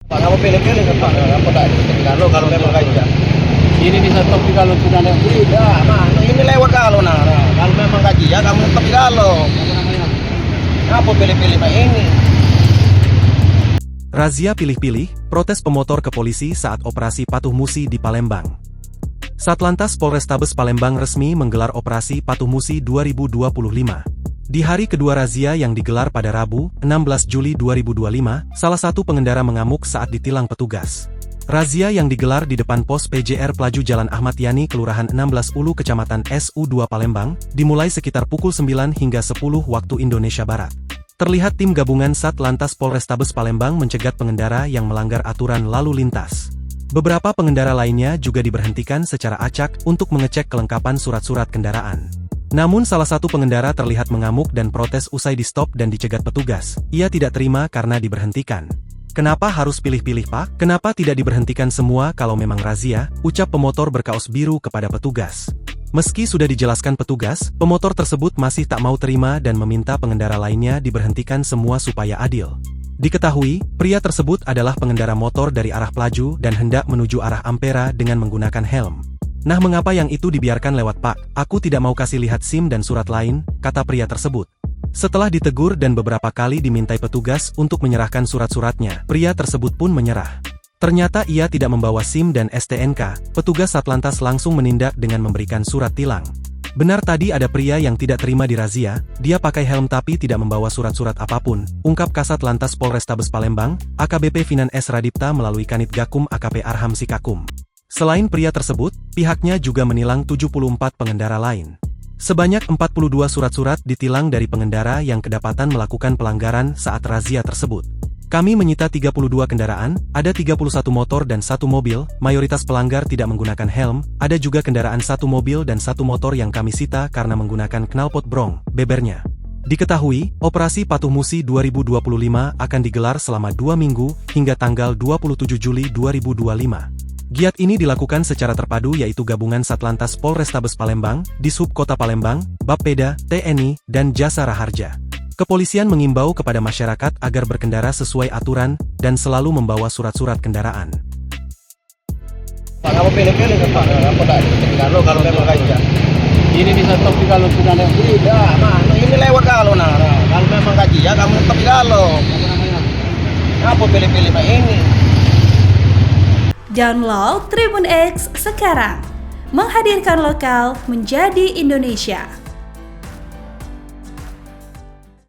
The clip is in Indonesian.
Pak, kamu pilih-pilih kan Pak, apa tak di kalau memang ganja. Ini bisa stop di kalau sudah ada. Tidak, mana ini lewat kalau kalau memang gaji ya kamu tetap di kalau. Apa pilih-pilih Pak ini? Razia pilih-pilih, protes pemotor ke polisi saat operasi Patuh Musi di Palembang. Satlantas Polrestabes Palembang resmi menggelar operasi Patuh Musi 2025. Di hari kedua razia yang digelar pada Rabu, 16 Juli 2025, salah satu pengendara mengamuk saat ditilang petugas. Razia yang digelar di depan pos PJR Pelaju Jalan Ahmad Yani Kelurahan 16 Ulu Kecamatan SU2 Palembang, dimulai sekitar pukul 9 hingga 10 waktu Indonesia Barat. Terlihat tim gabungan Satlantas Polrestabes Palembang mencegat pengendara yang melanggar aturan lalu lintas. Beberapa pengendara lainnya juga diberhentikan secara acak untuk mengecek kelengkapan surat-surat kendaraan. Namun salah satu pengendara terlihat mengamuk dan protes usai di-stop dan dicegat petugas. Ia tidak terima karena diberhentikan. "Kenapa harus pilih-pilih Pak? Kenapa tidak diberhentikan semua kalau memang razia?" ucap pemotor berkaos biru kepada petugas. Meski sudah dijelaskan petugas, pemotor tersebut masih tak mau terima dan meminta pengendara lainnya diberhentikan semua supaya adil. Diketahui, pria tersebut adalah pengendara motor dari arah Pelaju dan hendak menuju arah Ampera dengan menggunakan helm. "Nah, mengapa yang itu dibiarkan lewat Pak? Aku tidak mau kasih lihat SIM dan surat lain," kata pria tersebut. Setelah ditegur dan beberapa kali dimintai petugas untuk menyerahkan surat-suratnya, pria tersebut pun menyerah. Ternyata ia tidak membawa SIM dan STNK, petugas Satlantas langsung menindak dengan memberikan surat tilang. "Benar tadi ada pria yang tidak terima di razia, dia pakai helm tapi tidak membawa surat-surat apapun," ungkap Kasat Lantas Polrestabes Palembang, AKBP Finan S. Radipta melalui Kanit Gakum AKP Arham Sikakum. Selain pria tersebut, pihaknya juga menilang 74 pengendara lain. Sebanyak 42 surat-surat ditilang dari pengendara yang kedapatan melakukan pelanggaran saat razia tersebut. "Kami menyita 32 kendaraan, ada 31 motor dan 1 mobil, mayoritas pelanggar tidak menggunakan helm, ada juga kendaraan 1 mobil dan 1 motor yang kami sita karena menggunakan knalpot brong," bebernya. Diketahui, operasi Patuh Musi 2025 akan digelar selama 2 minggu, hingga tanggal 27 Juli 2025. Giat ini dilakukan secara terpadu yaitu gabungan Satlantas Polrestabes Palembang, Dishub Kota Palembang, Bapeda, TNI, dan Jasa Raharja. Kepolisian mengimbau kepada masyarakat agar berkendara sesuai aturan, dan selalu membawa surat-surat kendaraan. Pak, kamu pilih-pilih kan Pak, apa tak di kalau memang ganja. Ini bisa stop di kalau sudah ada. Tidak, mana ini lewat kalau kalau memang gaji ya kamu tetap di kalau. Apa pilih-pilih Pak ini? Download Tribun X sekarang, menghadirkan lokal menjadi Indonesia.